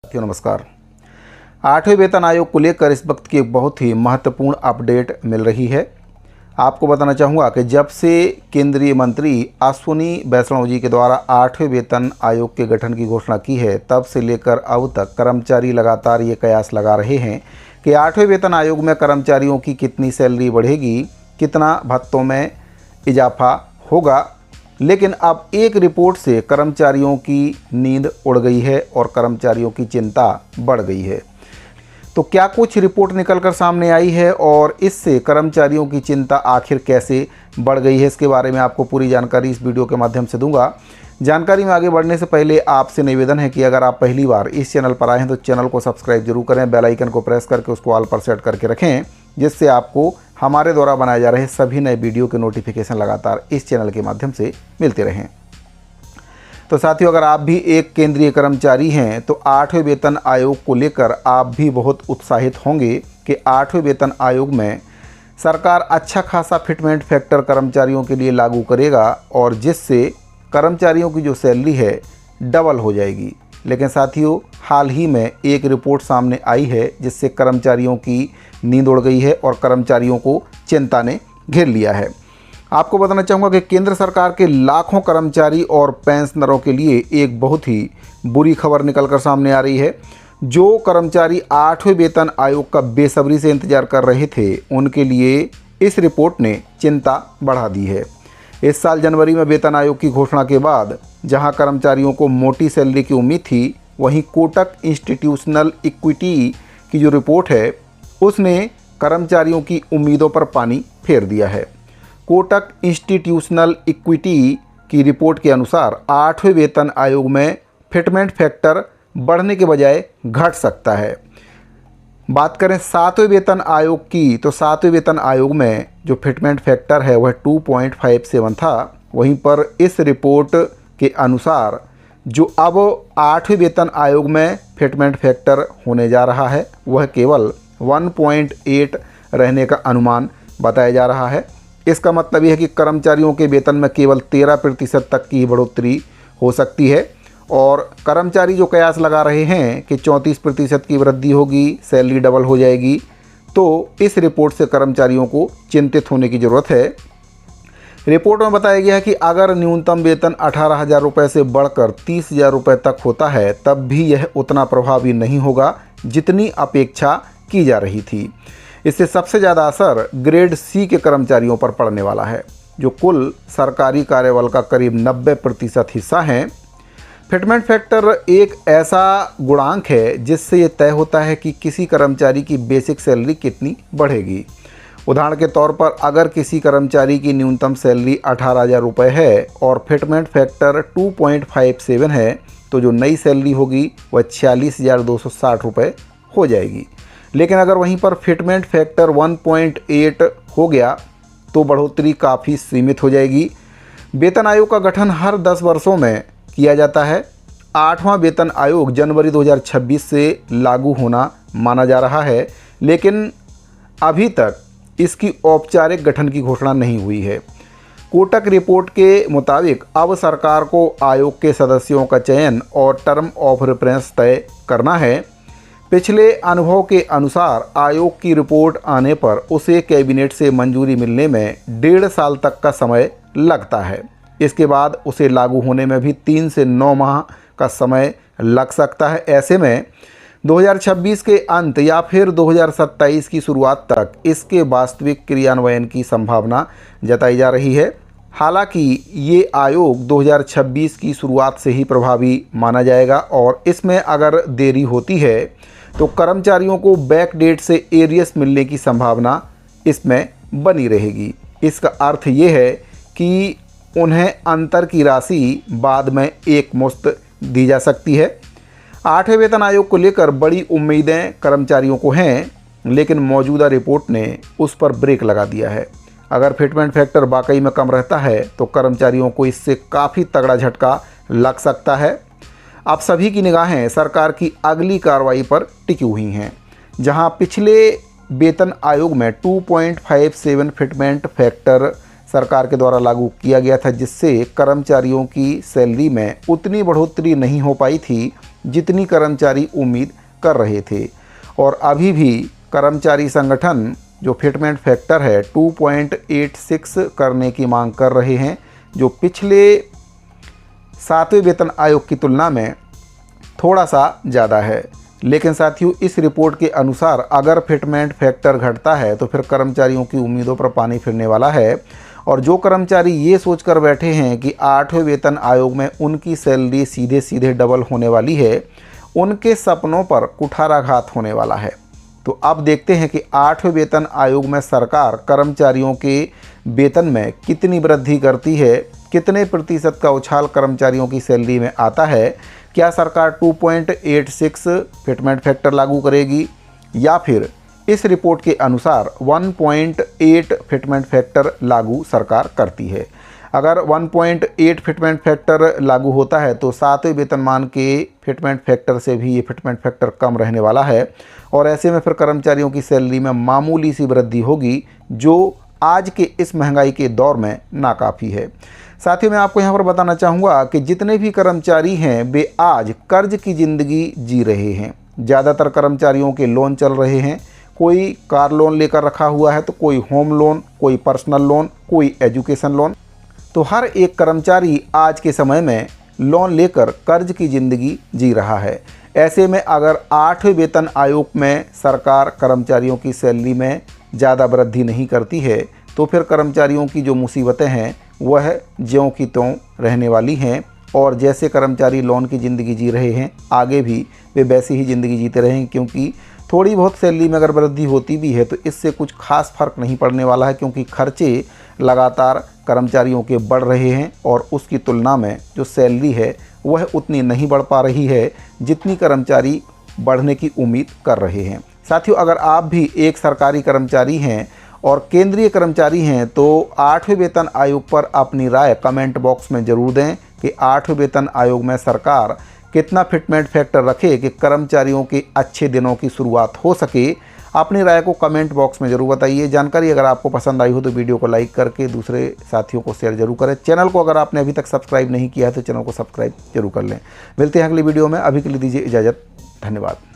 साथियों नमस्कार। 8वें वेतन आयोग को लेकर इस वक्त की एक बहुत ही महत्वपूर्ण अपडेट मिल रही है। आपको बताना चाहूँगा कि जब से केंद्रीय मंत्री अश्विनी वैष्णव जी के द्वारा 8वें वेतन आयोग के गठन की घोषणा की है, तब से लेकर अब तक कर्मचारी लगातार ये कयास लगा रहे हैं कि 8वें वेतन आयोग में कर्मचारियों की कितनी सैलरी बढ़ेगी, कितना भत्तों में इजाफा होगा। लेकिन अब एक रिपोर्ट से कर्मचारियों की नींद उड़ गई है और कर्मचारियों की चिंता बढ़ गई है। तो क्या कुछ रिपोर्ट निकलकर सामने आई है और इससे कर्मचारियों की चिंता आखिर कैसे बढ़ गई है, इसके बारे में आपको पूरी जानकारी इस वीडियो के माध्यम से दूंगा। जानकारी में आगे बढ़ने से पहले आपसे निवेदन है कि अगर आप पहली बार इस चैनल पर आए हैं तो चैनल को सब्सक्राइब जरूर करें, बेल आइकन को प्रेस करके उसको ऑल पर सेट करके रखें, जिससे आपको हमारे द्वारा बनाए जा रहे सभी नए वीडियो के नोटिफिकेशन लगातार इस चैनल के माध्यम से मिलते रहें। तो साथियों, अगर आप भी एक केंद्रीय कर्मचारी हैं तो 8वें वेतन आयोग को लेकर आप भी बहुत उत्साहित होंगे कि 8वें वेतन आयोग में सरकार अच्छा खासा फिटमेंट फैक्टर कर्मचारियों के लिए लागू करेगा और जिससे कर्मचारियों की जो सैलरी है डबल हो जाएगी। लेकिन साथियों, हाल ही में एक रिपोर्ट सामने आई है जिससे कर्मचारियों की नींद उड़ गई है और कर्मचारियों को चिंता ने घेर लिया है। आपको बताना चाहूँगा कि केंद्र सरकार के लाखों कर्मचारी और पेंशनरों के लिए एक बहुत ही बुरी खबर निकलकर सामने आ रही है। जो कर्मचारी 8वें वेतन आयोग का बेसब्री से इंतजार कर रहे थे, उनके लिए इस रिपोर्ट ने चिंता बढ़ा दी है। इस साल जनवरी में वेतन आयोग की घोषणा के बाद जहां कर्मचारियों को मोटी सैलरी की उम्मीद थी, वहीं कोटक इंस्टीट्यूशनल इक्विटी की जो रिपोर्ट है उसने कर्मचारियों की उम्मीदों पर पानी फेर दिया है। कोटक इंस्टीट्यूशनल इक्विटी की रिपोर्ट के अनुसार 8वें वेतन आयोग में फिटमेंट फैक्टर बढ़ने के बजाय घट सकता है। बात करें 7वें वेतन आयोग की, तो 7वें वेतन आयोग में जो फिटमेंट फैक्टर है वह 2.57 था। वहीं पर इस रिपोर्ट के अनुसार जो अब 8वें वेतन आयोग में फिटमेंट फैक्टर होने जा रहा है वह केवल 1.8 रहने का अनुमान बताया जा रहा है। इसका मतलब यह है कि कर्मचारियों के वेतन में केवल 13% तक की बढ़ोतरी हो सकती है और कर्मचारी जो कयास लगा रहे हैं कि 34% की वृद्धि होगी, सैलरी डबल हो जाएगी, तो इस रिपोर्ट से कर्मचारियों को चिंतित होने की ज़रूरत है। रिपोर्ट में बताया गया है कि अगर न्यूनतम वेतन 18,000 रुपये से बढ़कर 30,000 रुपये तक होता है तब भी यह उतना प्रभावी नहीं होगा जितनी अपेक्षा की जा रही थी। इससे सबसे ज़्यादा असर ग्रेड सी के कर्मचारियों पर पड़ने वाला है, जो कुल सरकारी कार्यबल का करीब 90% हिस्सा हैं। फिटमेंट फैक्टर एक ऐसा गुणांक है जिससे ये तय होता है कि किसी कर्मचारी की बेसिक सैलरी कितनी बढ़ेगी। उदाहरण के तौर पर अगर किसी कर्मचारी की न्यूनतम सैलरी 18,000 रुपये है और फिटमेंट फैक्टर 2.57 है, तो जो नई सैलरी होगी वह 46,260 रुपये हो जाएगी। लेकिन अगर वहीं पर फिटमेंट फैक्टर 1.8 हो गया तो बढ़ोतरी काफ़ी सीमित हो जाएगी। वेतन आयोग का गठन हर 10 वर्षों में किया जाता है। 8वां वेतन आयोग जनवरी 2026 से लागू होना माना जा रहा है, लेकिन अभी तक इसकी औपचारिक गठन की घोषणा नहीं हुई है। कोटक रिपोर्ट के मुताबिक अब सरकार को आयोग के सदस्यों का चयन और टर्म ऑफ रेफरेंस तय करना है। पिछले अनुभव के अनुसार आयोग की रिपोर्ट आने पर उसे कैबिनेट से मंजूरी मिलने में 1.5 साल तक का समय लगता है। इसके बाद उसे लागू होने में भी 3 से 9 माह का समय लग सकता है। ऐसे में 2026 के अंत या फिर 2027 की शुरुआत तक इसके वास्तविक क्रियान्वयन की संभावना जताई जा रही है। हालांकि ये आयोग 2026 की शुरुआत से ही प्रभावी माना जाएगा और इसमें अगर देरी होती है तो कर्मचारियों को बैक डेट से एरियस मिलने की संभावना इसमें बनी रहेगी। इसका अर्थ ये है कि उन्हें अंतर की राशि बाद में एक मुश्त दी जा सकती है। 8वें वेतन आयोग को लेकर बड़ी उम्मीदें कर्मचारियों को हैं, लेकिन मौजूदा रिपोर्ट ने उस पर ब्रेक लगा दिया है। अगर फिटमेंट फैक्टर वाकई में कम रहता है तो कर्मचारियों को इससे काफ़ी तगड़ा झटका लग सकता है। अब सभी की निगाहें सरकार की अगली कार्रवाई पर टिकी हुई हैं, जहां पिछले वेतन आयोग में 2.57 फिटमेंट फैक्टर सरकार के द्वारा लागू किया गया था, जिससे कर्मचारियों की सैलरी में उतनी बढ़ोतरी नहीं हो पाई थी जितनी कर्मचारी उम्मीद कर रहे थे। और अभी भी कर्मचारी संगठन जो फिटमेंट फैक्टर है 2.86 करने की मांग कर रहे हैं, जो पिछले 7वें वेतन आयोग की तुलना में थोड़ा सा ज़्यादा है। लेकिन साथियों, इस रिपोर्ट के अनुसार अगर फिटमेंट फैक्टर घटता है तो फिर कर्मचारियों की उम्मीदों पर पानी फिरने वाला है। और जो कर्मचारी ये सोचकर बैठे हैं कि 8वें वेतन आयोग में उनकी सैलरी सीधे सीधे डबल होने वाली है, उनके सपनों पर कुठाराघात होने वाला है। तो अब देखते हैं कि 8वें वेतन आयोग में सरकार कर्मचारियों के वेतन में कितनी वृद्धि करती है, कितने प्रतिशत का उछाल कर्मचारियों की सैलरी में आता है। क्या सरकार 2.86 फिटमेंट फैक्टर लागू करेगी या फिर इस रिपोर्ट के अनुसार 1.8 फिटमेंट फैक्टर लागू सरकार करती है। अगर 1.8 फिटमेंट फैक्टर लागू होता है तो 7वें वेतनमान के फिटमेंट फैक्टर से भी ये फिटमेंट फैक्टर कम रहने वाला है। और ऐसे में फिर कर्मचारियों की सैलरी में मामूली सी वृद्धि होगी, जो आज के इस महंगाई के दौर में नाकाफ़ी है। साथियों, मैं आपको यहाँ पर बताना चाहूँगा कि जितने भी कर्मचारी हैं वे आज कर्ज की ज़िंदगी जी रहे हैं। ज़्यादातर कर्मचारियों के लोन चल रहे हैं। कोई कार लोन लेकर रखा हुआ है तो कोई होम लोन, कोई पर्सनल लोन, कोई एजुकेशन लोन। तो हर एक कर्मचारी आज के समय में लोन लेकर कर्ज की ज़िंदगी जी रहा है। ऐसे में अगर 8वें वेतन आयोग में सरकार कर्मचारियों की सैलरी में ज़्यादा वृद्धि नहीं करती है तो फिर कर्मचारियों की जो मुसीबतें हैं वह ज्यों की त्यों रहने वाली हैं। और जैसे कर्मचारी लोन की ज़िंदगी जी रहे हैं, आगे भी वे वैसी ही ज़िंदगी जीते रहेंगे, क्योंकि थोड़ी बहुत सैलरी में अगर वृद्धि होती भी है तो इससे कुछ खास फर्क नहीं पड़ने वाला है, क्योंकि खर्चे लगातार कर्मचारियों के बढ़ रहे हैं और उसकी तुलना में जो सैलरी है वह उतनी नहीं बढ़ पा रही है जितनी कर्मचारी बढ़ने की उम्मीद कर रहे हैं। साथियों, अगर आप भी एक सरकारी कर्मचारी हैं और केंद्रीय कर्मचारी हैं तो 8वें वेतन आयोग पर अपनी राय कमेंट बॉक्स में ज़रूर दें कि 8वें वेतन आयोग में सरकार कितना फिटमेंट फैक्टर रखे कि कर्मचारियों के अच्छे दिनों की शुरुआत हो सके। अपनी राय को कमेंट बॉक्स में ज़रूर बताइए। जानकारी अगर आपको पसंद आई हो तो वीडियो को लाइक करके दूसरे साथियों को शेयर जरूर करें। चैनल को अगर आपने अभी तक सब्सक्राइब नहीं किया है तो चैनल को सब्सक्राइब जरूर कर लें। मिलते हैं अगली वीडियो में, अभी के लिए दीजिए इजाज़त। धन्यवाद।